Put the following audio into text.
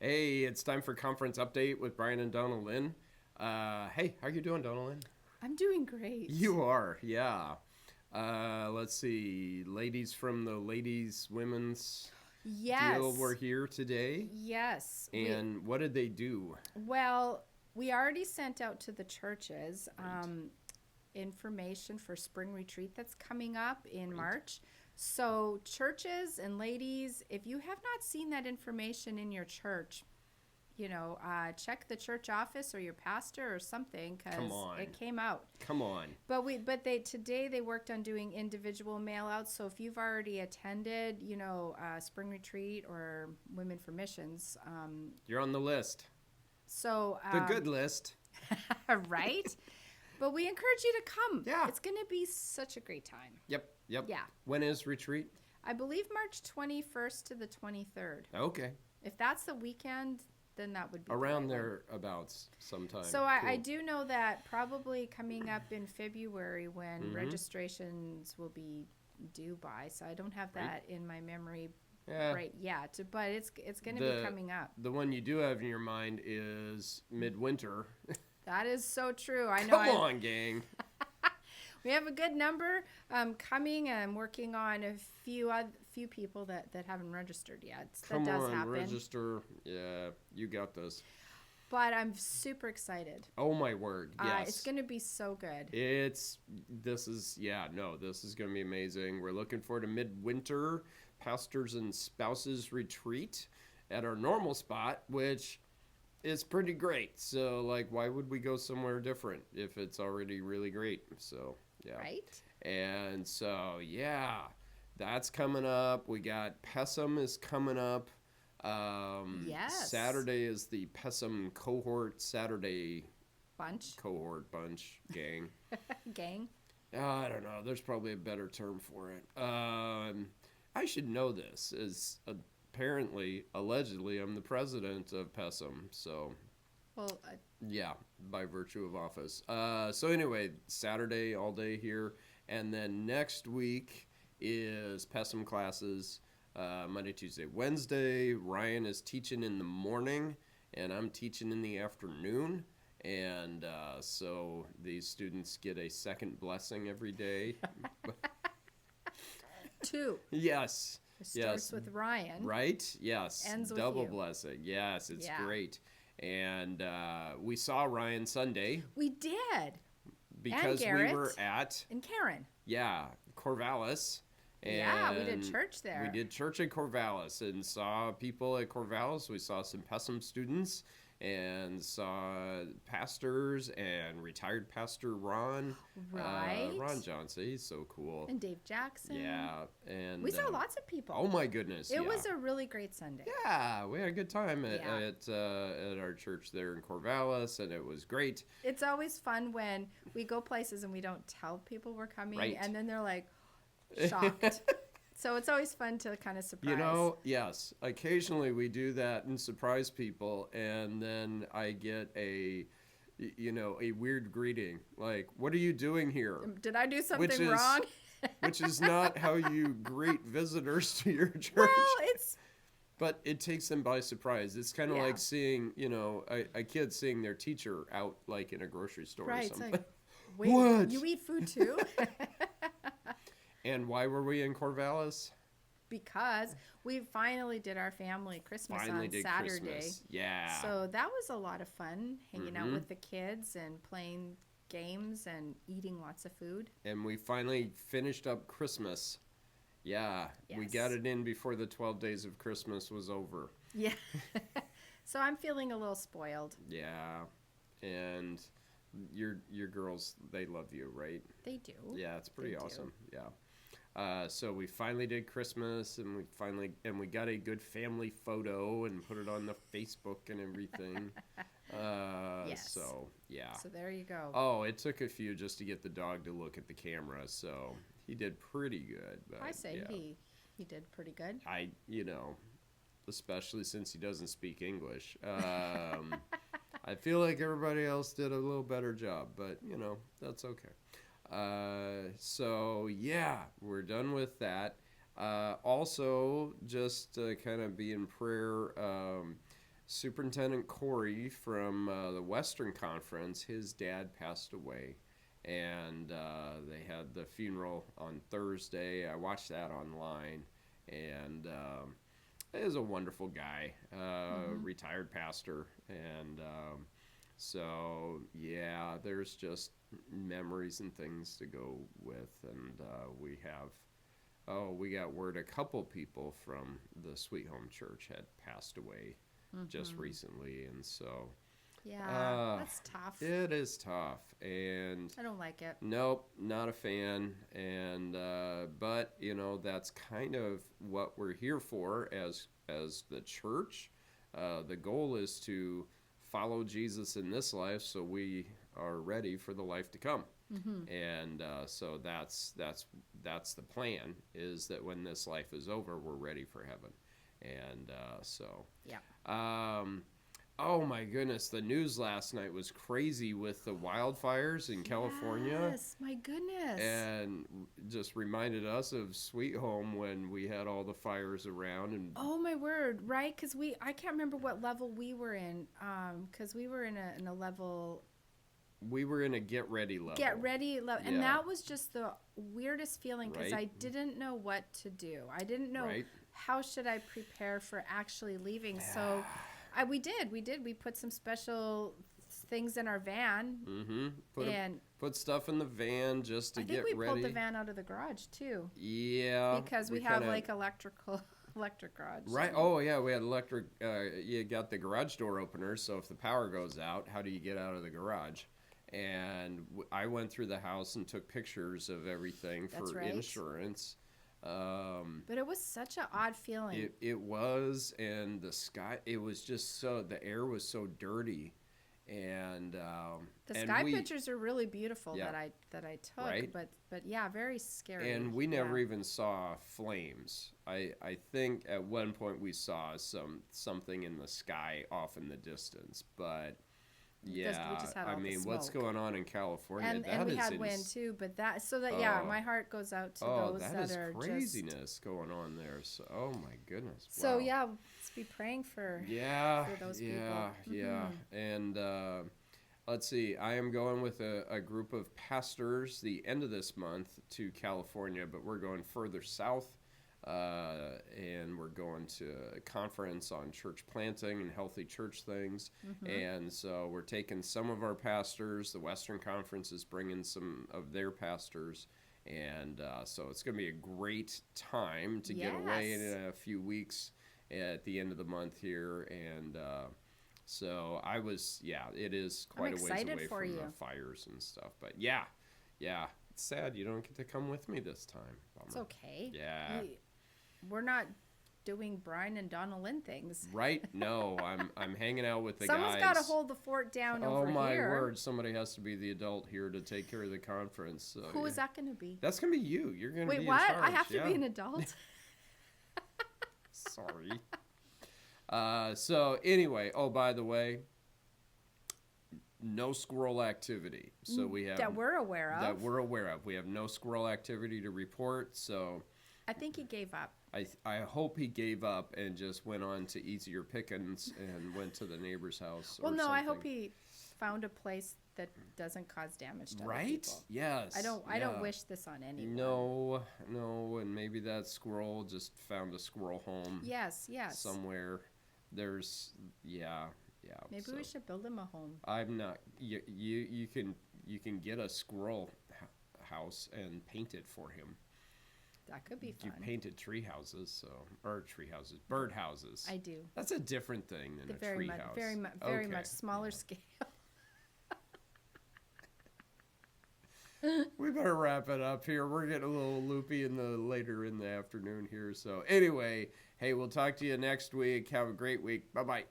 Hey, it's time for conference update with Brian and Donalyn. Hey, how you doing, Donalyn? I'm doing great. You are, yeah. Let's see, ladies from the ladies women's deal were Yes. here today, Yes. and what did they do? Well, we already sent out to the churches Right, information for spring retreat that's coming up in right. March. So, churches and ladies, if you have not seen that information in your church, check the church office or your pastor or something Come because it on, came out. come on. But today they worked on doing individual mail outs. So if you've already attended, spring retreat or Women for Missions, You're on the list, so the good list. right. But we encourage you to come. Yeah. It's going to be such a great time. Yep, yep. Yeah, When is retreat? I believe March 21st to the 23rd. Okay, If that's the weekend, then that would be the around right one. thereabouts sometime. So I Cool. do know that probably coming up in February when Mm-hmm. registrations will be due by. So I don't have Right. that in my memory Yeah. right yet, but it's going to be The coming up. the one you do have in your mind is midwinter. That is so true. I know. Come on, gang. We have a good number coming. I'm working on a few people that haven't registered yet. Come That does on, happen. register. Yeah, you got this. But I'm super excited. Oh my word. Yes. It's going to be so good. This is yeah, no, this is gonna be amazing. We're looking forward to midwinter pastors and spouses retreat at our normal spot, which is pretty great. So like why would we go somewhere different if it's already really great? So yeah. Right? And so, yeah, that's coming up. We got Pessum is coming up. Yes. Saturday is the Pessum cohort Saturday Bunch. cohort bunch gang. Gang. I don't know. There's probably a better term for it. I should know this. As apparently, allegedly, I'm the president of Pessum. So Well, yeah, by virtue of office. So anyway, Saturday all day here, and then next week is Pessum classes. Monday, Tuesday, Wednesday. Ryan is teaching in the morning, and I'm teaching in the afternoon. And so these students get a second blessing every day. two. Yes, It yes, starts with Ryan. right? Yes, Ends with double you. blessing. Yes, it's Yeah. great. And we saw Ryan Sunday We did. because we Garrett. were at And Karen. Corvallis. Yeah, we did And church there. we did church at Corvallis and saw people at Corvallis. We saw some Pessum students and saw pastors and retired pastor Ron. Right. Ron Johnson. He's so cool. And Dave Jackson. Yeah. And We saw lots of people. oh my goodness. It yeah. was a really great Sunday. Yeah, we had a good time Yeah. at our church there in Corvallis, and it was great. It's always fun when we go places and we don't tell people we're coming, Right. and then they're like shocked. So it's always fun to kind of surprise. You know, yes, occasionally we do that and surprise people, and then I get a weird greeting like, "What are you doing here?" Did I do Which something is wrong? which is not how you greet visitors to your church. Well, it's But it takes them by surprise. It's kind of Yeah. like seeing, a kid seeing their teacher out like in a grocery store right. or It's something. like, wait, What? you eat food too? And why were we in Corvallis? Because we finally did our family Christmas Finally on did Saturday. Christmas. Yeah. So that was a lot of fun, hanging out Mhm. with the kids and playing games and eating lots of food. And we finally finished up Christmas. Yeah, we Yes. got it in before the 12 days of Christmas was over. Yeah. So I'm feeling a little spoiled. Yeah. And your girls, they love you, right? They do. Yeah, it's pretty They do. awesome. Yeah. So we finally did Christmas, and we got a good family photo and put it on the Facebook and everything. Yes. So yeah. So there you go. Oh, it took a few just to get the dog to look at the camera, so he did pretty good. But, I say yeah. he did pretty good. Especially since he doesn't speak English. I feel like everybody else did a little better job, but that's okay. So yeah, we're done with that. Also, just to kind of be in prayer. Superintendent Corey from the Western Conference, his dad passed away, and they had the funeral on Thursday. I watched that online, and he was a wonderful guy, retired pastor, and so yeah, there's just memories and things to go with, and we got word a couple people from the Sweet Home Church had passed away just recently, and so Yeah, that's tough. it is tough, and I don't like it. nope, not a fan, and but that's kind of what we're here for as the church. The goal is to follow Jesus in this life, so we are ready for the life to come. And so that's the plan, is that when this life is over, we're ready for heaven. And Yeah. oh my goodness, the news last night was crazy with the wildfires in California. Yes, my goodness. And just reminded us of Sweet Home when we had all the fires around. And oh my word, right? Because I can't remember what level we were in. Because we were in a level. we were in a get ready level. And Yeah. that was just the weirdest feeling, because Right. I didn't know what to do. I didn't know Right. how should I prepare for actually leaving. So we did. We put some special things in our van, Put stuff in the van just to I get think we ready. pulled the van out of the garage too, Yeah. because we have kinda- like electric garage. Right. Oh, yeah. We had electric. You got the garage door opener, so if the power goes out, how do you get out of the garage? And I went through the house and took pictures of everything That's for right. insurance. But it was such an odd feeling. It was, and the sky. It was just the air was so dirty, and The and sky we, pictures are really beautiful Yeah. that I took, Right. but yeah, very scary. And we never Yeah. even saw flames. I think at one point we saw something in the sky off in the distance, but yeah, just had all I the mean, what's smoke. going on in California? And we is had wind too, but yeah, Oh. my heart goes out to Oh, those that that is are craziness going on there. So, oh my goodness. So Wow. yeah, let's be praying for Yeah, for those yeah, people. yeah. And let's see, I am going with a group of pastors the end of this month to California, but we're going further south, and we're going to a conference on church planting and healthy church things. And so we're taking some of our pastors. The Western Conference is bringing some of their pastors. And so it's going to be a great time to get away in Yes. a few weeks at the end of the month here. And so it is quite a ways excited away for from the you. fires and stuff. But yeah, it's sad you don't get to come with me this time. Bummer. It's okay. Yeah. We're not doing Brian and Donalyn things. Right? No, I'm hanging out with the Someone's guys. got to hold the fort down Oh over my here. word! Somebody has to be the adult here to take care of the conference. So, Who is that going to be? That's gonna be you. You're gonna be Wait, in what? charge. I have to yeah. be an adult? Sorry. So anyway, oh, by the way, no squirrel activity. So we have that we're aware of. that we're aware of. We have no squirrel activity to report. So I think he gave up. I hope he gave up and just went on to easier pickings and went to the neighbor's house. Well, or no, I something. hope he found a place that doesn't cause damage to other Right? people. Yes. I don't yeah. wish this on anyone. No, and maybe that squirrel just found a squirrel home Yes. somewhere. There's yeah. Maybe so we should build him a home. I'm not. You can get a squirrel house and paint it for him. That could be fun. You painted tree houses, bird houses. I do. That's a different thing than a tree house. Very Okay. much smaller scale. We better wrap it up here. We're getting a little loopy later in the afternoon here. So anyway, hey, we'll talk to you next week. Have a great week. Bye-bye.